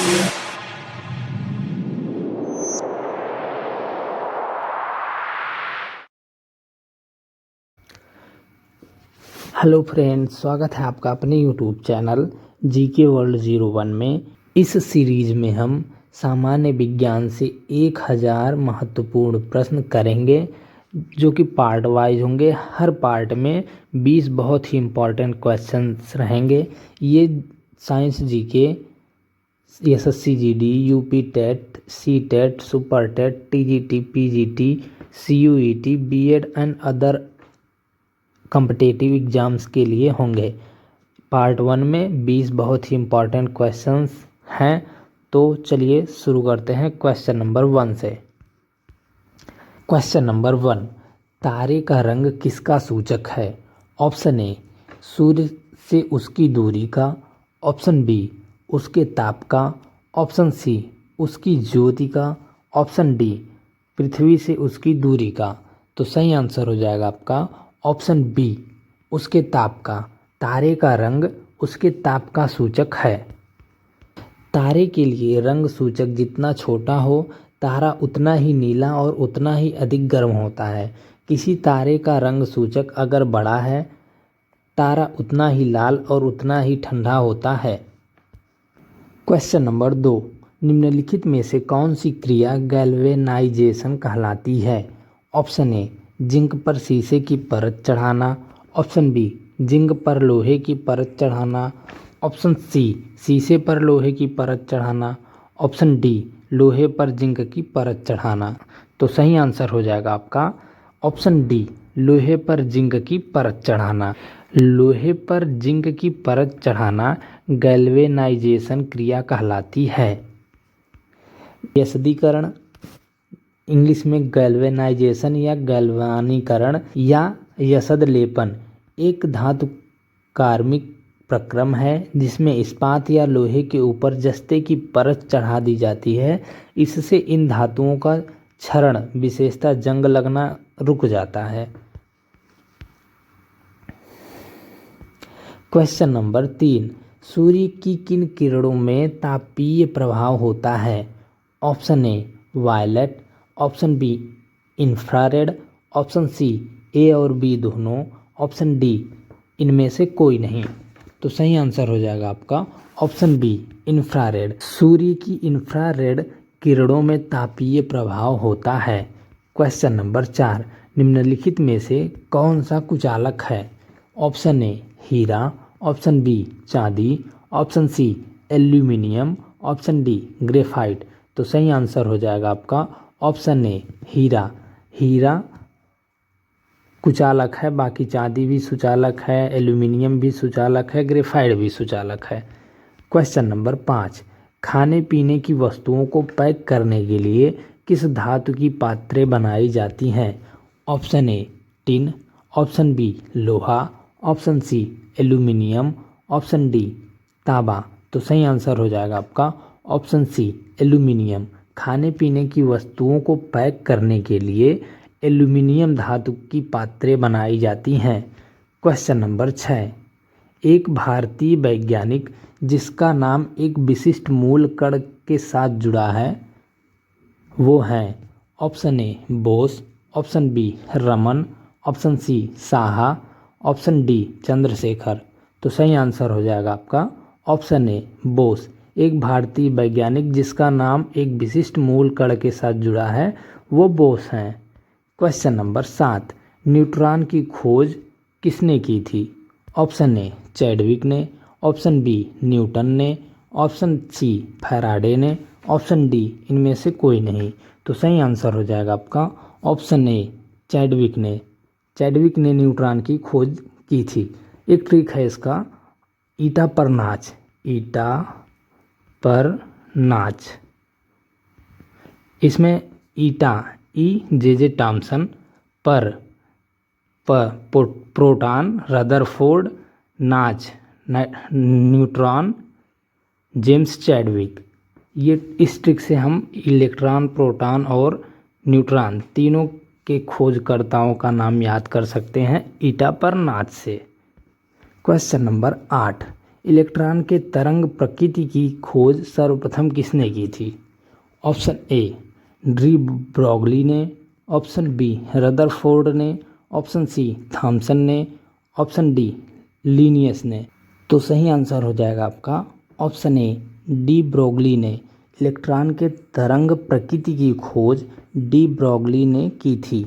Hello friends, स्वागत है आपका अपने यूट्यूब चैनल जीके वर्ल्ड 01 में। इस सीरीज में हम सामान्य विज्ञान से 1000 महत्वपूर्ण प्रश्न करेंगे, जो कि पार्ट वाइज होंगे। हर पार्ट में 20 बहुत ही इम्पोर्टेंट क्वेश्चंस रहेंगे। ये science GK, SSC GD, UP TET, C TET, super TET, TGT, PGT, CUET, BEd and other competitive exams के लिए होंगे। पार्ट 1 में 20 बहुत ही इम्पोर्टेंट क्वेश्चंस हैं। तो चलिए शुरू करते हैं क्वेश्चन नंबर 1 से। क्वेश्चन नंबर 1, तारे का रंग किसका सूचक है? ऑप्शन ए, सूर्य से उसकी दूरी का। ऑप्शन बी, उसके ताप का। ऑप्शन सी, उसकी ज्योति का। ऑप्शन डी, पृथ्वी से उसकी दूरी का। तो सही आंसर हो जाएगा आपका ऑप्शन बी, उसके ताप का। तारे का रंग उसके ताप का सूचक है। तारे के लिए रंग सूचक जितना छोटा हो, तारा उतना ही नीला और उतना ही अधिक गर्म होता है। किसी तारे का रंग सूचक अगर बड़ा है, तारा उतना ही लाल और उतना ही ठंडा होता है। क्वेश्चन नंबर 2, निम्नलिखित में से कौन सी क्रिया गैल्वेनाइजेशन कहलाती है? ऑप्शन ए, जिंक पर शीशे की परत चढ़ाना। ऑप्शन बी, जिंक पर लोहे की परत चढ़ाना। ऑप्शन सी, शीशे पर लोहे की परत चढ़ाना। ऑप्शन डी, लोहे पर जिंक की परत चढ़ाना। तो सही आंसर हो जाएगा आपका ऑप्शन डी, लोहे पर जिंक की परत चढ़ाना। लोहे पर जिंक की परत चढ़ाना गैल्वेनाइजेशन क्रिया कहलाती है। यस्दीकरण, इंग्लिश में गैल्वेनाइजेशन या गैल्वानीकरण या यसद लेपन, एक धातु कार्मिक प्रक्रम है जिसमें इस्पात या लोहे के ऊपर जस्ते की परत चढ़ा दी जाती है। इससे इन धातुओं का क्षरण, विशेषतः जंग लगना, रुक जाता है। क्वेश्चन नंबर 3, सूर्य की किन किरणों में तापीय प्रभाव होता है? Option A, violet. Option B, infrared. Option C, A और बी दोनों। ऑप्शन डी, इनमें से कोई नहीं। तो सही आंसर हो जाएगा आपका ऑप्शन बी, इंफ्रारेड। सूर्य की इंफ्रारेड किरणों में तापीय प्रभाव होता है। क्वेश्चन नंबर 4, निम्नलिखित में से कौन सा कुचालक है? ऑप्शन ए, हीरा। ऑप्शन बी, चांदी। Option C, aluminium. Option D, graphite. तो सही आंसर हो जाएगा आपका ऑप्शन ए, हीरा। हीरा कुचालक है, बाकी चांदी भी सुचालक है, एल्यूमिनियम भी सुचालक है, ग्रेफाइट भी सुचालक है। क्वेश्चन नंबर 5, खाने पीने की वस्तुओं को पैक करने के लिए किस धातु की पात्रें बनाई जाती हैं? Option A, tin. Option B, लोहा। Option C, aluminium. Option D, तांबा। तो सही आंसर हो जाएगा आपका ऑप्शन सी, एल्यूमिनियम। खाने पीने की वस्तुओं को पैक करने के लिए एल्यूमिनियम धातु की पात्रें बनाई जाती हैं। क्वेश्चन नंबर 6, एक भारतीय वैज्ञानिक जिसका नाम एक विशिष्ट मूल कण के साथ जुड़ा है, वो हैं? Option A, Bose. Option B, Raman. Option C, Saha. Option D, Chandrashekhar. तो सही आंसर हो जाएगा आपका ऑप्शन ए, बोस। एक भारतीय वैज्ञानिक जिसका नाम एक विशिष्ट मूल कण के साथ जुड़ा है, वो बोस हैं। क्वेश्चन नंबर 7, न्यूट्रॉन की खोज किसने की थी? ऑप्शन ए, चैडविक ने। ऑप्शन बी, न्यूटन ने। ऑप्शन सी, फैराडे ने। ऑप्शन डी, इनमें से कोई नहीं। तो सही आंसर हो जाएगा आपका ऑप्शन ए, चैडविक ने। चैडविक ने न्यूट्रॉन की खोज की थी। एक ट्रिक है इसका, ईटा पर नाच। ईटा पर नाच, इसमें ईटा, ई जे जे टॉमसन, पर प्रोटॉन, रदरफोर्ड, नाच, न्यूट्रॉन, जेम्स चैडविक। ये इस ट्रिक से हम इलेक्ट्रॉन, प्रोटॉन और न्यूट्रॉन तीनों के खोजकर्ताओं का नाम याद कर सकते हैं ईटा पर नाच से। क्वेश्चन नंबर 8, इलेक्ट्रॉन के तरंग प्रकृति की खोज सर्वप्रथम किसने की थी? ऑप्शन ए डी ब्रॉगली ने, ऑप्शन बी रदरफोर्ड ने, ऑप्शन सी थॉमसन ने, ऑप्शन डी लीनियस ने। तो सही आंसर हो जाएगा आपका ऑप्शन ए डी ब्रॉगली ने। इलेक्ट्रॉन के तरंग प्रकृति की खोज डी ब्रॉगली ने की थी।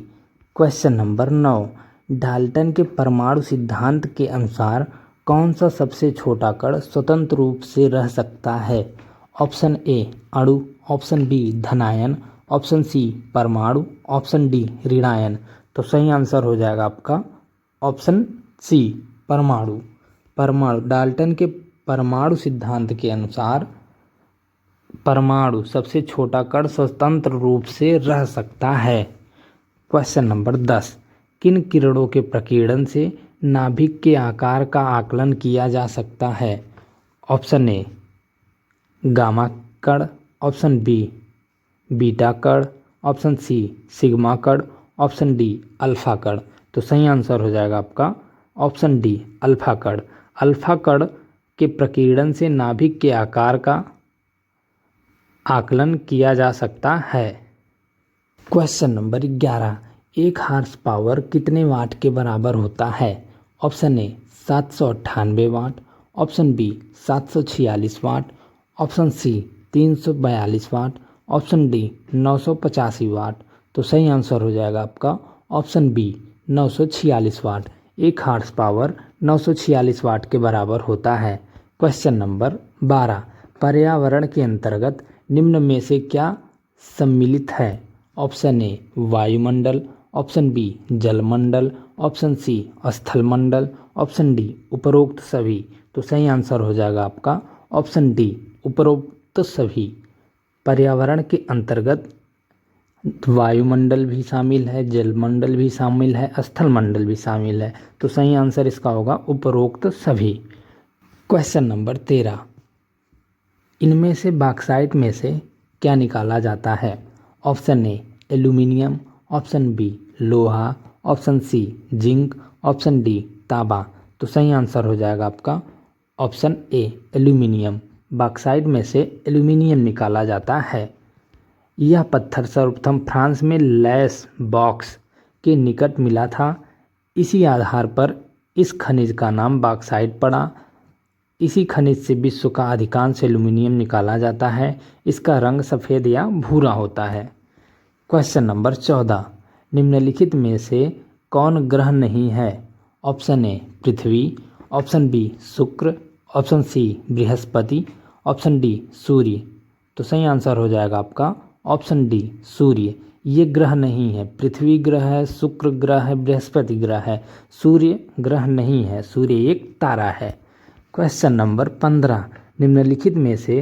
क्वेश्चन नंबर 9, डाल्टन के परमाणु सिद्धांत के अनुसार कौन सा सबसे छोटा कण स्वतंत्र रूप से रह सकता है? ऑप्शन ए अणु, ऑप्शन बी धनायन, ऑप्शन सी परमाणु, ऑप्शन डी ऋणायन। तो सही आंसर हो जाएगा आपका ऑप्शन सी परमाणु। डाल्टन के परमाणु सिद्धांत के अनुसार परमाणु सबसे छोटा कण स्वतंत्र रूप से रह सकता है। क्वेश्चन नंबर 10, किन किरणों के प्रकीर्णन से नाभिक के आकार का आकलन किया जा सकता है? ऑप्शन ए गामा कण, ऑप्शन बी बीटा कण, ऑप्शन सी सिग्मा कण, ऑप्शन डी अल्फा कण। तो सही आंसर हो जाएगा आपका ऑप्शन डी अल्फा कण। अल्फा कण के प्रकीर्णन से नाभिक के आकार का आकलन किया जा सकता है। क्वेश्चन नंबर 11, एक हार्स पावर कितने वाट के बराबर होता है? Option A 798 watt, option B 746 watt, option C 342 watt, option D 985 watt. तो सही आंसर हो जाएगा आपका ऑप्शन बी 946 वाट। एक हार्स पावर 946 वाट के बराबर होता है। क्वेश्चन नंबर 12, पर्यावरण के अंतर्गत निम्न में से क्या सम्मिलित है? ऑप्शन ए वायुमंडल, ऑप्शन बी जलमंडल, ऑप्शन सी स्थलमंडल, ऑप्शन डी उपरोक्त सभी। तो सही आंसर हो जाएगा आपका ऑप्शन डी उपरोक्त सभी। पर्यावरण के अंतर्गत वायुमंडल भी शामिल है, जलमंडल भी शामिल है, स्थलमंडल भी शामिल है। तो सही आंसर इसका होगा उपरोक्त सभी। क्वेश्चन नंबर 13, इनमें से बॉक्साइट में से क्या निकाला जाता है? Option A aluminium, option B लोहा, option C zinc, option D तांबा। तो सही आंसर हो जाएगा आपका ऑप्शन ए एल्यूमिनियम। बॉक्साइट में से एल्यूमिनियम निकाला जाता है। यह पत्थर सर्वप्रथम फ्रांस में लैस बॉक्स के निकट मिला था। इसी आधार पर इस खनिज का नाम बॉक्साइट पड़ा। इसी खनिज से विश्व का अधिकांश एल्यूमिनियम निकाला जाता है। इसका रंग सफ़ेद या भूरा होता है। क्वेश्चन नंबर 14, निम्नलिखित में से कौन ग्रह नहीं है? ऑप्शन ए पृथ्वी, ऑप्शन बी शुक्र, ऑप्शन सी बृहस्पति, ऑप्शन डी सूर्य। तो सही आंसर हो जाएगा आपका ऑप्शन डी सूर्य। ये ग्रह नहीं है। पृथ्वी ग्रह है, शुक्र ग्रह है, बृहस्पति ग्रह है, सूर्य ग्रह नहीं है। सूर्य एक तारा है। क्वेश्चन नंबर 15, निम्नलिखित में से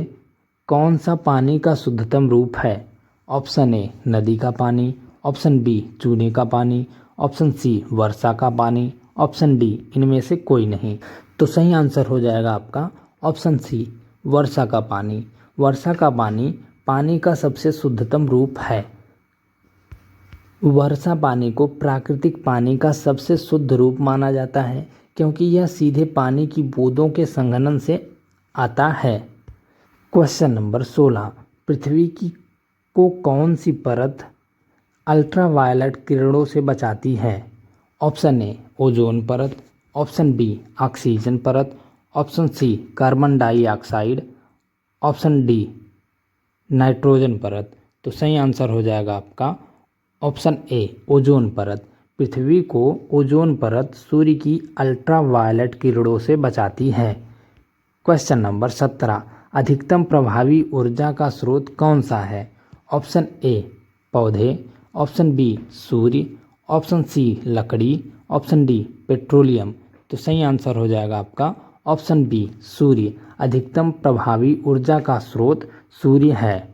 कौन सा पानी का शुद्धतम रूप है? ऑप्शन ए नदी का पानी, ऑप्शन बी चूने का पानी, ऑप्शन सी वर्षा का पानी, ऑप्शन डी इनमें से कोई नहीं। तो सही आंसर हो जाएगा आपका ऑप्शन सी वर्षा का पानी। वर्षा का पानी पानी का सबसे शुद्धतम रूप है। वर्षा पानी को प्राकृतिक पानी का सबसे शुद्ध रूप माना जाता है क्योंकि यह सीधे पानी की बूंदों के संघनन से आता है। क्वेश्चन नंबर 16, पृथ्वी की को कौन सी परत अल्ट्रावायलेट किरणों से बचाती है? ऑप्शन ए ओजोन परत, ऑप्शन बी ऑक्सीजन परत, option C carbon dioxide, option D nitrogen परत। तो सही आंसर हो जाएगा आपका ऑप्शन ए ओजोन परत। पृथ्वी को ओजोन परत सूर्य की अल्ट्रावायलेट किरणों से बचाती है। क्वेश्चन नंबर 17, अधिकतम प्रभावी ऊर्जा का स्रोत कौन सा है? ऑप्शन ए पौधे, ऑप्शन बी सूर्य, ऑप्शन सी लकड़ी, ऑप्शन डी पेट्रोलियम। तो सही आंसर हो जाएगा आपका ऑप्शन बी सूर्य। अधिकतम प्रभावी ऊर्जा का स्रोत सूर्य है।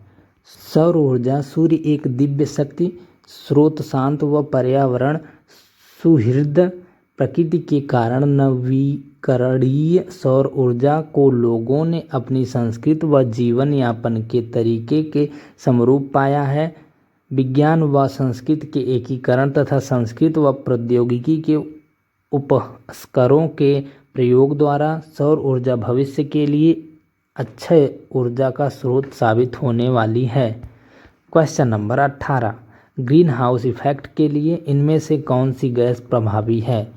सौर ऊर्जा सूर्य एक दिव्य शक्ति स्रोत, शांत व पर्यावरण सुहृद प्रकृति के कारण नवीकरणीय सौर ऊर्जा को लोगों ने अपनी संस्कृति व जीवन यापन के तरीके के समरूप पाया है। विज्ञान व संस्कृति के एकीकरण तथा संस्कृति व प्रौद्योगिकी के उपस्करों के प्रयोग द्वारा सौर ऊर्जा भविष्य के लिए अच्छे ऊर्जा का स्रोत साबित होने वाली है। Question number 18, greenhouse effect के लिए इनमें से कौन सी गैस प्रभावी है?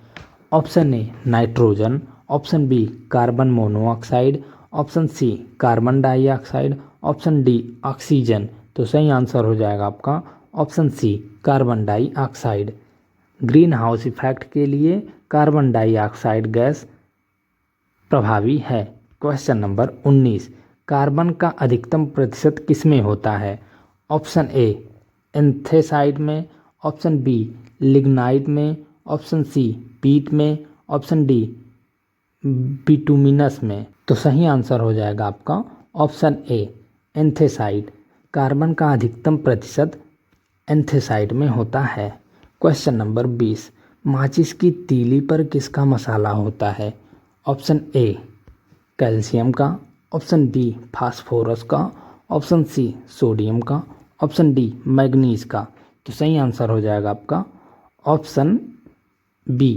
Option A nitrogen, option B carbon monoxide, option C carbon dioxide, option D oxygen. तो सही आंसर हो जाएगा आपका option C carbon dioxide. Greenhouse effect के लिए कार्बन डाइऑक्साइड गैस प्रभावी है। क्वेश्चन नंबर 19, कार्बन का अधिकतम प्रतिशत किसमें होता है? ऑप्शन ए एंथ्रेसाइड में, ऑप्शन बी लिग्नाइट में, ऑप्शन सी पीट में, ऑप्शन डी बिटुमिनस में। तो सही आंसर हो जाएगा आपका ऑप्शन ए एंथ्रेसाइड। कार्बन का अधिकतम प्रतिशत एंथ्रेसाइड में होता है। क्वेश्चन नंबर 20, माचिस की तीली पर किसका मसाला होता है? ऑप्शन ए कैल्शियम का, ऑप्शन बी फास्फोरस का, ऑप्शन सी सोडियम का, ऑप्शन डी मैग्नीज का। तो सही आंसर हो जाएगा आपका ऑप्शन बी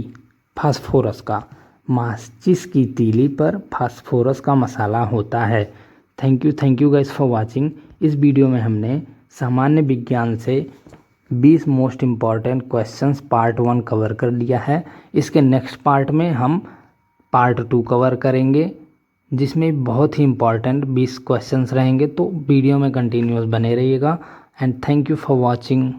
फास्फोरस का। माचिस की तीली पर फास्फोरस का मसाला होता है। Thank you guys for watching. इस वीडियो में हमने सामान्य विज्ञान से 20 most important questions part 1 cover कर लिया है। इसके नेक्स्ट पार्ट में हम पार्ट 2 कवर करेंगे, जिसमें बहुत ही इम्पॉर्टेंट 20 क्वेश्चंस रहेंगे। तो वीडियो में कंटिन्यूअस बने रहिएगा and thank you for watching.